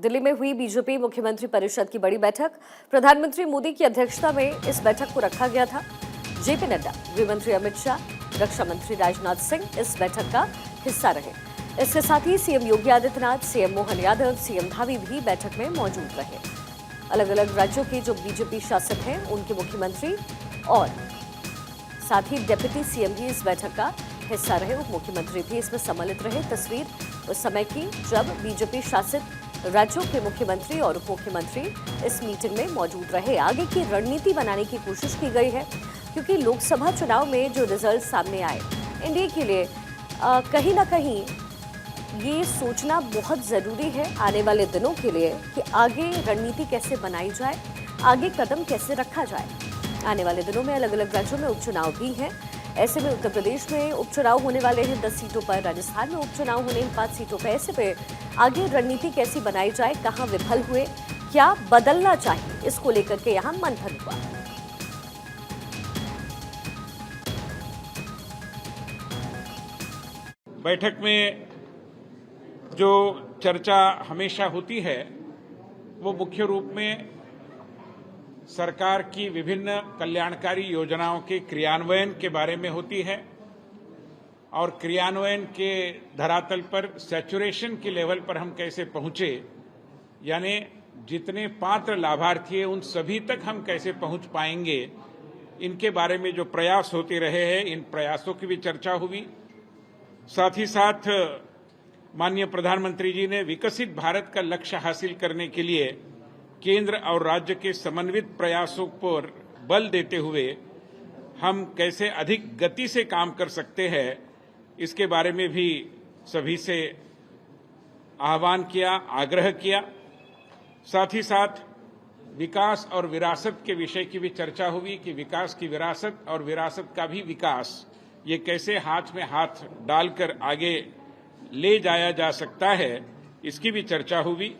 दिल्ली में हुई बीजेपी मुख्यमंत्री परिषद की बड़ी बैठक। प्रधानमंत्री मोदी की अध्यक्षता में इस बैठक को रखा गया था। जेपी नड्डा, गृह मंत्री अमित शाह, रक्षा मंत्री राजनाथ सिंह इस बैठक का हिस्सा रहे। इसके साथ ही CM Yogi Adityanath, CM Mohan Yadav, CM Dhami भी बैठक में मौजूद रहे। अलग अलग राज्यों के जो बीजेपी शासक हैं उनके मुख्यमंत्री और साथ ही डिप्टी सीएम भी इस बैठक का हिस्सा रहे। उप मुख्यमंत्री भी इसमें सम्मिलित रहे। तस्वीर उस समय की जब बीजेपी शासित राज्यों के मुख्यमंत्री और उप मुख्यमंत्री इस मीटिंग में मौजूद रहे। आगे की रणनीति बनाने की कोशिश की गई है, क्योंकि लोकसभा चुनाव में जो रिजल्ट सामने आए, एनडीए के लिए कहीं ना कहीं ये सोचना बहुत ज़रूरी है आने वाले दिनों के लिए कि आगे रणनीति कैसे बनाई जाए, आगे कदम कैसे रखा जाए। आने वाले दिनों में अलग अलग राज्यों में उपचुनाव भी हैं। ऐसे में उत्तर प्रदेश में उपचुनाव होने वाले हैं 10 सीटों पर, राजस्थान में उपचुनाव होने हैं 5 सीटों पर। ऐसे पे आगे रणनीति कैसी बनाई जाए, कहां विफल हुए, क्या बदलना चाहिए, इसको लेकर के यहां मंथन हुआ। बैठक में जो चर्चा हमेशा होती है वो मुख्य रूप में सरकार की विभिन्न कल्याणकारी योजनाओं के क्रियान्वयन के बारे में होती है और क्रियान्वयन के धरातल पर सैचुरेशन के लेवल पर हम कैसे पहुंचे, यानी जितने पात्र लाभार्थी हैं उन सभी तक हम कैसे पहुंच पाएंगे, इनके बारे में जो प्रयास होते रहे हैं, इन प्रयासों की भी चर्चा हुई। साथ ही साथ माननीय प्रधानमंत्री जी ने विकसित भारत का लक्ष्य हासिल करने के लिए केंद्र और राज्य के समन्वित प्रयासों पर बल देते हुए हम कैसे अधिक गति से काम कर सकते हैं, इसके बारे में भी सभी से आह्वान किया, आग्रह किया। साथ ही साथ विकास और विरासत के विषय की भी चर्चा हुई कि विकास की विरासत और विरासत का भी विकास, ये कैसे हाथ में हाथ डालकर आगे ले जाया जा सकता है, इसकी भी चर्चा हुई।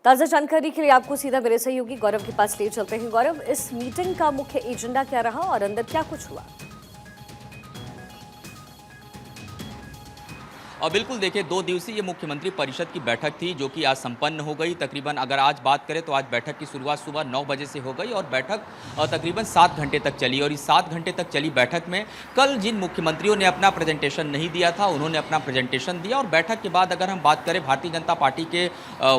ताज़ा जानकारी के लिए आपको सीधा मेरे सहयोगी गौरव के पास ले चलते हैं। गौरव, इस मीटिंग का मुख्य एजेंडा क्या रहा और अंदर क्या कुछ हुआ? और बिल्कुल देखिए, 2 दिवसीय मुख्यमंत्री परिषद की बैठक थी जो कि आज संपन्न हो गई। तकरीबन अगर आज बात करें तो आज बैठक की शुरुआत सुबह 9 बजे से हो गई और बैठक तकरीबन 7 घंटे तक चली। और इस 7 घंटे तक चली बैठक में कल जिन मुख्यमंत्रियों ने अपना प्रेजेंटेशन नहीं दिया था उन्होंने अपना प्रेजेंटेशन दिया। और बैठक के बाद अगर हम बात करें भारतीय जनता पार्टी के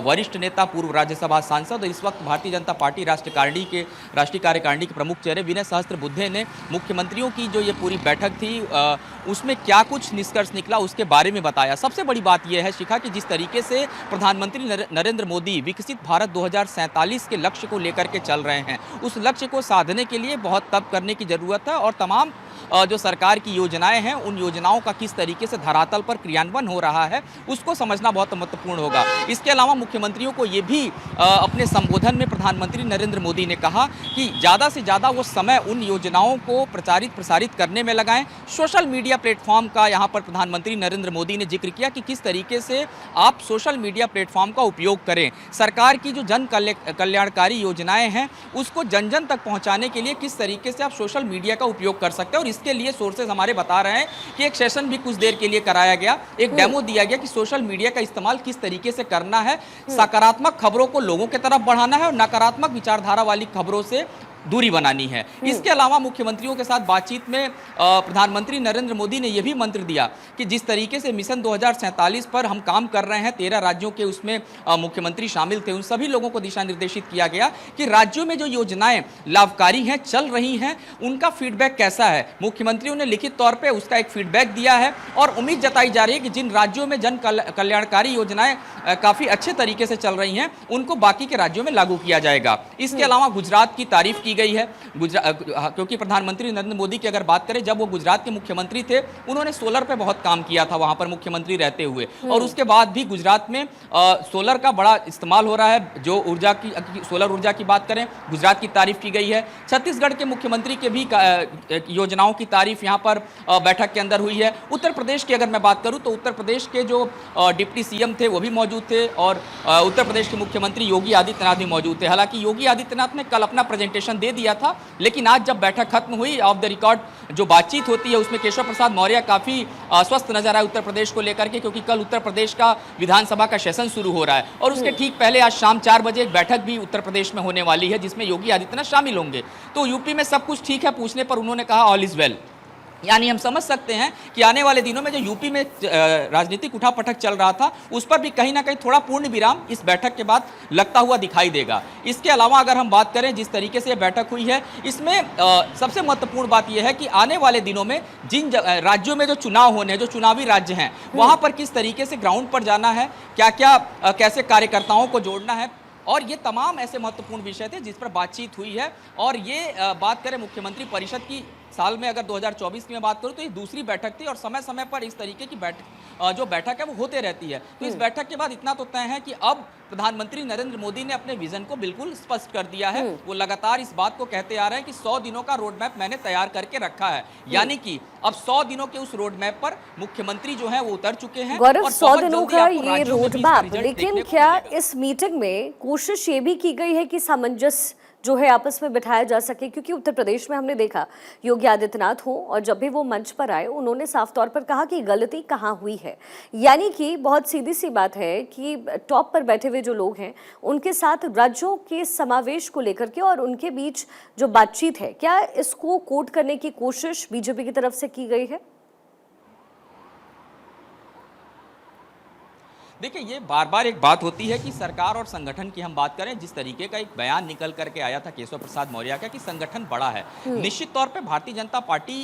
वरिष्ठ नेता, पूर्व राज्यसभा सांसद, इस वक्त भारतीय जनता पार्टी राष्ट्रीय कार्यकारिणी के प्रमुख चेहरे विनय सहस्त्रबुद्धे ने मुख्यमंत्रियों की जो ये पूरी बैठक थी उसमें क्या कुछ निष्कर्ष निकला उसके बारे में बताया। सबसे बड़ी बात यह है शिखा कि जिस तरीके से प्रधानमंत्री नरेंद्र मोदी विकसित भारत 2047 के लक्ष्य को लेकर के चल रहे हैं, उस लक्ष्य को साधने के लिए बहुत तप करने की जरूरत है और तमाम जो सरकार की योजनाएं हैं उन योजनाओं का किस तरीके से धरातल पर क्रियान्वयन हो रहा है उसको समझना बहुत महत्वपूर्ण होगा। इसके अलावा मुख्यमंत्रियों को ये भी अपने संबोधन में प्रधानमंत्री नरेंद्र मोदी ने कहा कि ज़्यादा से ज़्यादा वो समय उन योजनाओं को प्रसारित करने में लगाएं। सोशल मीडिया प्लेटफॉर्म का यहाँ पर प्रधानमंत्री नरेंद्र मोदी ने जिक्र किया कि किस तरीके से आप सोशल मीडिया प्लेटफॉर्म का उपयोग करें। सरकार की जो जन कल्याणकारी योजनाएं हैं उसको जन जन तक पहुँचाने के लिए किस तरीके से आप सोशल मीडिया का उपयोग कर सकते हैं। और इसके लिए सोर्सेज हमारे बता रहे हैं कि एक सेशन भी कुछ देर के लिए कराया गया, एक डेमो दिया गया कि सोशल मीडिया का इस्तेमाल किस तरीके से करना है, सकारात्मक खबरों को लोगों की तरफ बढ़ाना है और नकारात्मक विचारधारा वाली खबरों से दूरी बनानी है। इसके अलावा मुख्यमंत्रियों के साथ बातचीत में प्रधानमंत्री नरेंद्र मोदी ने यह भी मंत्र दिया कि जिस तरीके से मिशन 2047 पर हम काम कर रहे हैं, 13 राज्यों के उसमें मुख्यमंत्री शामिल थे, उन सभी लोगों को दिशा निर्देशित किया गया कि राज्यों में जो योजनाएं लाभकारी हैं, चल रही हैं, उनका फीडबैक कैसा है। मुख्यमंत्रियों ने लिखित तौर पर उसका एक फीडबैक दिया है और उम्मीद जताई जा रही है कि जिन राज्यों में जन कल्याणकारी योजनाएं काफी अच्छे तरीके से चल रही हैं उनको बाकी के राज्यों में लागू किया जाएगा। इसके अलावा गुजरात की तारीफ की गई है, क्योंकि प्रधानमंत्री नरेंद्र मोदी की अगर बात करें, जब वो गुजरात के मुख्यमंत्री थे उन्होंने सोलर पे बहुत काम किया था वहां पर मुख्यमंत्री रहते हुए, और उसके बाद भी गुजरात में सोलर का बड़ा इस्तेमाल हो रहा है। जो ऊर्जा की सोलर ऊर्जा की बात करें, गुजरात की तारीफ की गई है। छत्तीसगढ़ के मुख्यमंत्री के भी योजनाओं की तारीफ यहाँ पर बैठक के अंदर हुई है। उत्तर प्रदेश की अगर मैं बात करूँ तो उत्तर प्रदेश के जो डिप्टी सीएम थे वो भी मौजूद थे और उत्तर प्रदेश के मुख्यमंत्री योगी आदित्यनाथ भी मौजूद थे। हालांकि योगी आदित्यनाथ ने कल अपना प्रेजेंटेशन आश्वासन दे दिया था, लेकिन आज जब बैठक खत्म हुई, ऑफ द रिकॉर्ड जो बातचीत होती है उसमें केशव प्रसाद मौर्य काफ़ी आश्वस्त नजर आए उत्तर प्रदेश को लेकर के, क्योंकि कल उत्तर प्रदेश का विधानसभा का सेशन शुरू हो रहा है और उसके ठीक पहले आज शाम 4 बजे एक बैठक भी उत्तर प्रदेश में होने वाली है जिसमें योगी आदित्यनाथ शामिल होंगे। तो यूपी में सब कुछ ठीक है पूछने पर उन्होंने कहा ऑल इज वेल। यानी हम समझ सकते हैं कि आने वाले दिनों में जो यूपी में राजनीतिक उठापटक चल रहा था उस पर भी कहीं ना कहीं थोड़ा पूर्ण विराम इस बैठक के बाद लगता हुआ दिखाई देगा। इसके अलावा अगर हम बात करें जिस तरीके से यह बैठक हुई है, इसमें सबसे महत्वपूर्ण बात यह है कि आने वाले दिनों में जिन राज्यों में जो चुनाव होने हैं, जो चुनावी राज्य हैं, वहां पर किस तरीके से ग्राउंड पर जाना है, क्या क्या कैसे कार्यकर्ताओं को जोड़ना है, और ये तमाम ऐसे महत्वपूर्ण विषय थे जिस पर बातचीत हुई है। और ये बात करें मुख्यमंत्री परिषद की, साल में अगर 2024 की मैं बात करूं तो ये दूसरी बैठक थी और समय समय पर इस तरीके की बैठक है वो होते रहती है। तो इस बैठक के बाद इतना तो तय है कि अब प्रधानमंत्री नरेंद्र मोदी ने अपने विजन को बिल्कुल स्पष्ट कर दिया है। वो लगातार इस बात को कहते आ रहे हैं कि 100 दिनों का रोड मैप मैंने तैयार करके रखा है, यानी कि अब 100 दिनों के उस रोड मैप पर मुख्यमंत्री जो है वो उतर चुके हैं। गौरव, 100 दिनों का ये रोड मैप, लेकिन क्या इस मीटिंग में कोशिश ये भी की गई है कि सामंजस्य जो है आपस में बिठाया जा सके? क्योंकि उत्तर प्रदेश में हमने देखा योगी आदित्यनाथ हो और जब भी वो मंच पर आए उन्होंने साफ तौर पर कहा कि गलती कहाँ हुई है। यानी कि बहुत सीधी सी बात है कि टॉप पर बैठे हुए जो लोग हैं उनके साथ राज्यों के समावेश को लेकर के और उनके बीच जो बातचीत है, क्या इसको कोट करने की कोशिश बीजेपी की तरफ से की गई है? देखिए, ये बार बार एक बात होती है कि सरकार और संगठन की हम बात करें, जिस तरीके का एक बयान निकल करके आया था केशव प्रसाद मौर्य का कि संगठन बड़ा है। निश्चित तौर पे भारतीय जनता पार्टी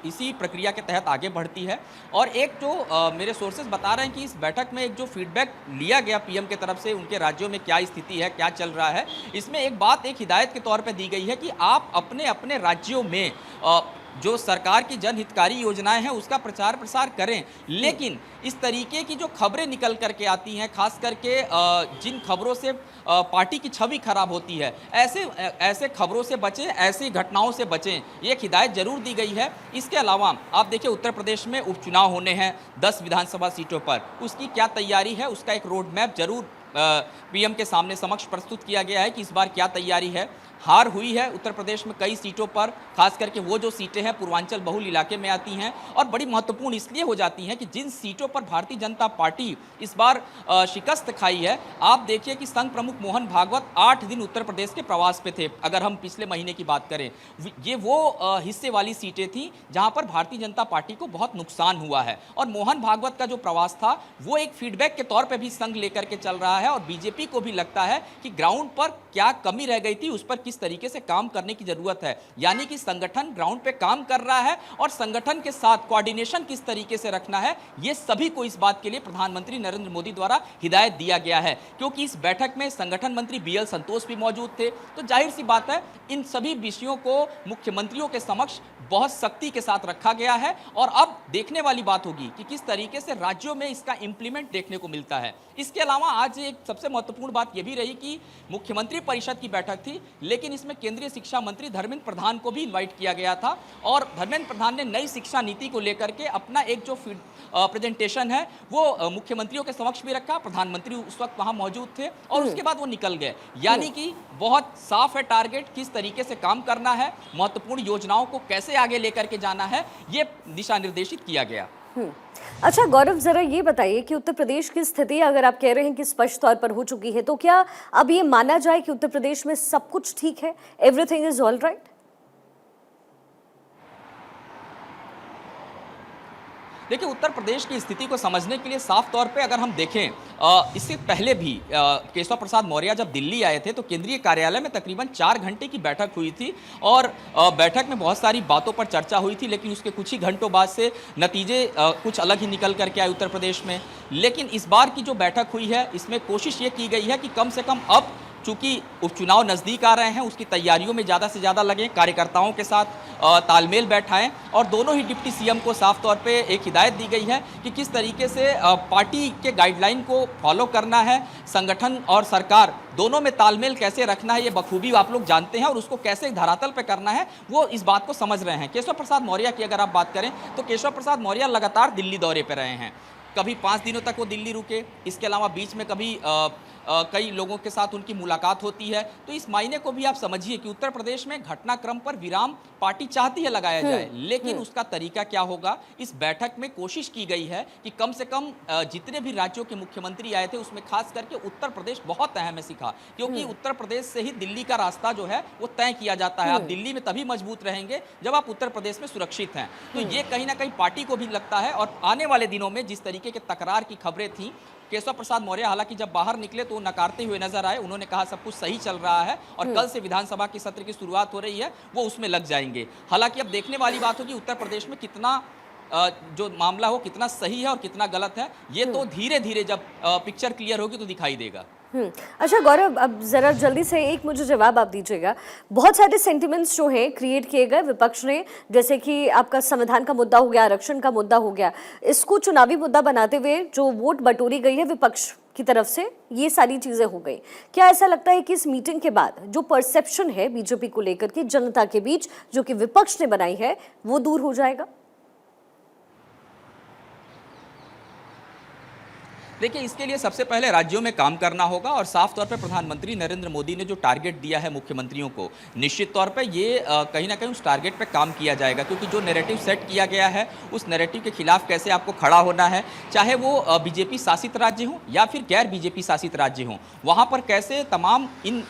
इसी प्रक्रिया के तहत आगे बढ़ती है। और एक जो मेरे सोर्सेज बता रहे हैं कि इस बैठक में एक जो फीडबैक लिया गया पीएम के तरफ से, उनके राज्यों में क्या स्थिति है, क्या चल रहा है, इसमें एक बात, एक हिदायत के तौर पर दी गई है कि आप अपने अपने राज्यों में जो सरकार की जनहितकारी योजनाएं हैं उसका प्रचार प्रसार करें, लेकिन इस तरीके की जो खबरें निकल करके आती हैं, खास करके जिन खबरों से पार्टी की छवि खराब होती है, ऐसे खबरों से बचें, ऐसी घटनाओं से बचें, ये एक हिदायत जरूर दी गई है। इसके अलावा आप देखिए उत्तर प्रदेश में उपचुनाव होने हैं 10 विधानसभा सीटों पर, उसकी क्या तैयारी है, उसका एक रोड मैप जरूर पीएम के सामने समक्ष प्रस्तुत किया गया है कि इस बार क्या तैयारी है। हार हुई है उत्तर प्रदेश में कई सीटों पर, खास करके वो जो सीटें हैं पूर्वांचल बहुल इलाके में आती हैं, और बड़ी महत्वपूर्ण इसलिए हो जाती हैं कि जिन सीटों पर भारतीय जनता पार्टी इस बार शिकस्त खाई है। आप देखिए कि संघ प्रमुख मोहन भागवत 8 दिन उत्तर प्रदेश के प्रवास पे थे, अगर हम पिछले महीने की बात करें। ये वो हिस्से वाली सीटें थी जहां पर भारतीय जनता पार्टी को बहुत नुकसान हुआ है, और मोहन भागवत का जो प्रवास था वो एक फीडबैक के तौर पर भी संघ लेकर के चल रहा है। और बीजेपी को भी लगता है कि ग्राउंड पर क्या कमी रह गई थी, उस पर किस तरीके से काम करने की जरूरत है। यानी कि संगठन ग्राउंड पे काम कर रहा है और संगठन के साथ कोऑर्डिनेशन किस तरीके से रखना है, ये सभी को इस बात के लिए प्रधानमंत्री नरेंद्र मोदी द्वारा हिदायत दिया गया है। क्योंकि इस बैठक में संगठन मंत्री बीएल संतोष भी मौजूद थे, तो जाहिर सी बात है इन सभी विषयों को मुख्यमंत्रियों के समक्ष बहुत सख्ती के साथ रखा गया है। और अब देखने वाली बात होगी कि किस तरीके से राज्यों में इसका इंप्लीमेंट देखने को मिलता है। इसके अलावा आज एक सबसे महत्वपूर्ण बात यह भी रही कि मुख्यमंत्री परिषद की बैठक थी, लेकिन इसमें केंद्रीय शिक्षा मंत्री धर्मेंद्र प्रधान को भी इनवाइट किया गया था। और धर्मेंद्र प्रधान ने नई शिक्षा नीति को लेकर के अपना एक जो प्रेजेंटेशन है वो मुख्यमंत्रियों के समक्ष भी रखा। प्रधानमंत्री उस वक्त वहां मौजूद थे और उसके बाद वो निकल गए। यानी कि बहुत साफ है टारगेट, किस तरीके से काम करना है, महत्वपूर्ण योजनाओं को कैसे आगे लेकर के जाना है, ये दिशा निर्देशित किया गया। अच्छा गौरव, जरा ये बताइए कि उत्तर प्रदेश की स्थिति अगर आप कह रहे हैं कि स्पष्ट तौर पर हो चुकी है, तो क्या अब ये माना जाए कि उत्तर प्रदेश में सब कुछ ठीक है, एवरीथिंग इज ऑल राइट? देखिए, उत्तर प्रदेश की स्थिति को समझने के लिए साफ तौर पे अगर हम देखें, इससे पहले भी केशव प्रसाद मौर्य जब दिल्ली आए थे तो केंद्रीय कार्यालय में तकरीबन 4 घंटे की बैठक हुई थी। और बैठक में बहुत सारी बातों पर चर्चा हुई थी, लेकिन उसके कुछ ही घंटों बाद से नतीजे कुछ अलग ही निकल करके आए उत्तर प्रदेश में। लेकिन इस बार की जो बैठक हुई है इसमें कोशिश ये की गई है कि कम से कम अब चूंकि उपचुनाव नज़दीक आ रहे हैं, उसकी तैयारियों में ज़्यादा से ज़्यादा लगें, कार्यकर्ताओं के साथ तालमेल बैठाएं। और दोनों ही डिप्टी सीएम को साफ तौर पे एक हिदायत दी गई है कि किस तरीके से पार्टी के गाइडलाइन को फॉलो करना है, संगठन और सरकार दोनों में तालमेल कैसे रखना है, ये बखूबी आप लोग जानते हैं, और उसको कैसे धरातल पे करना है वो इस बात को समझ रहे हैं। केशव प्रसाद मौर्य की अगर आप बात करें तो केशव प्रसाद मौर्य लगातार दिल्ली दौरे पर रहे हैं। कभी 5 दिनों तक वो दिल्ली रुके, इसके अलावा बीच में कभी कई लोगों के साथ उनकी मुलाकात होती है। तो इस मायने को भी आप समझिए कि उत्तर प्रदेश में घटनाक्रम पर विराम पार्टी चाहती है लगाया जाए, लेकिन उसका तरीका क्या होगा। इस बैठक में कोशिश की गई है कि कम से कम जितने भी राज्यों के मुख्यमंत्री आए थे उसमें खास करके उत्तर प्रदेश बहुत अहम है सिखा, क्योंकि उत्तर प्रदेश से ही दिल्ली का रास्ता जो है वो तय किया जाता है। आप दिल्ली में तभी मजबूत रहेंगे जब आप उत्तर प्रदेश में सुरक्षित हैं। तो ये कहीं ना कहीं पार्टी को भी लगता है, और आने वाले दिनों में जिस तरीके के तकरार की खबरें थी, केशव प्रसाद मौर्य हालांकि जब बाहर निकले तो वो नकारते हुए नजर आए। उन्होंने कहा सब कुछ सही चल रहा है और कल से विधानसभा के सत्र की शुरुआत हो रही है, वो उसमें लग जाएंगे। हालांकि अब देखने वाली बात होगी उत्तर प्रदेश में कितना जो मामला हो कितना सही है और कितना गलत है, ये तो धीरे धीरे जब पिक्चर क्लियर होगी तो दिखाई देगा। अच्छा गौरव, अब जरा जल्दी से एक मुझे जवाब आप दीजिएगा। बहुत सारे सेंटिमेंट्स जो हैं क्रिएट किए गए विपक्ष ने, जैसे कि आपका संविधान का मुद्दा हो गया, आरक्षण का मुद्दा हो गया, इसको चुनावी मुद्दा बनाते हुए जो वोट बटोरी गई है विपक्ष की तरफ से, ये सारी चीजें हो गई। क्या ऐसा लगता है कि इस मीटिंग के बाद जो परसेप्शन है बीजेपी को लेकर के जनता के बीच जो कि विपक्ष ने बनाई है वो दूर हो जाएगा? देखिए, इसके लिए सबसे पहले राज्यों में काम करना होगा, और साफ तौर पे प्रधानमंत्री नरेंद्र मोदी ने जो टारगेट दिया है मुख्यमंत्रियों को, निश्चित तौर पे ये कहीं ना कहीं उस टारगेट पे काम किया जाएगा। क्योंकि जो नैरेटिव सेट किया गया है उस नैरेटिव के खिलाफ कैसे आपको खड़ा होना है, चाहे वो बीजेपी शासित राज्य हों या फिर गैर बीजेपी शासित राज्य हों, वहाँ पर कैसे तमाम इन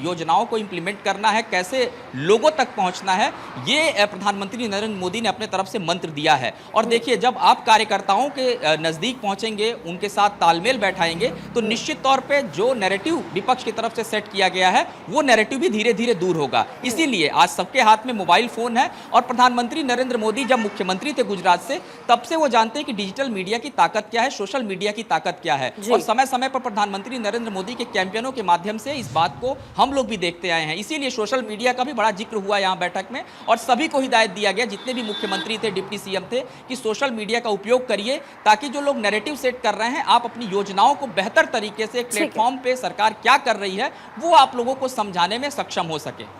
योजनाओं को इम्प्लीमेंट करना है, कैसे लोगों तक पहुँचना है, ये प्रधानमंत्री नरेंद्र मोदी ने अपने तरफ से मंत्र दिया है। और देखिए, जब आप कार्यकर्ताओं के नज़दीक पहुँचेंगे, उनके साथ तालमेल बैठाएंगे, तो निश्चित तौर पे जो नैरेटिव विपक्ष की तरफ से सेट किया गया है वो नैरेटिव भी धीरे धीरे दूर होगा। इसीलिए आज सबके हाथ में मोबाइल फोन है, और प्रधानमंत्री नरेंद्र मोदी जब मुख्यमंत्री थे गुजरात से, तब से वो जानते हैं कि डिजिटल मीडिया की ताकत क्या है, सोशल मीडिया की ताकत क्या है। और समय समय पर प्रधानमंत्री नरेंद्र मोदी के कैंपेनों के माध्यम से इस बात को हम लोग भी देखते आए हैं। इसीलिए सोशल मीडिया का भी बड़ा जिक्र हुआ यहाँ बैठक में, और सभी को हिदायत दिया गया, जितने भी मुख्यमंत्री थे, डिप्टी सीएम थे, कि सोशल मीडिया का उपयोग करिए, ताकि जो लोग नैरेटिव सेट कर रहे हैं, आप अपनी योजनाओं को बेहतर तरीके से प्लेटफॉर्म पे सरकार क्या कर रही है वो आप लोगों को समझाने में सक्षम हो सके।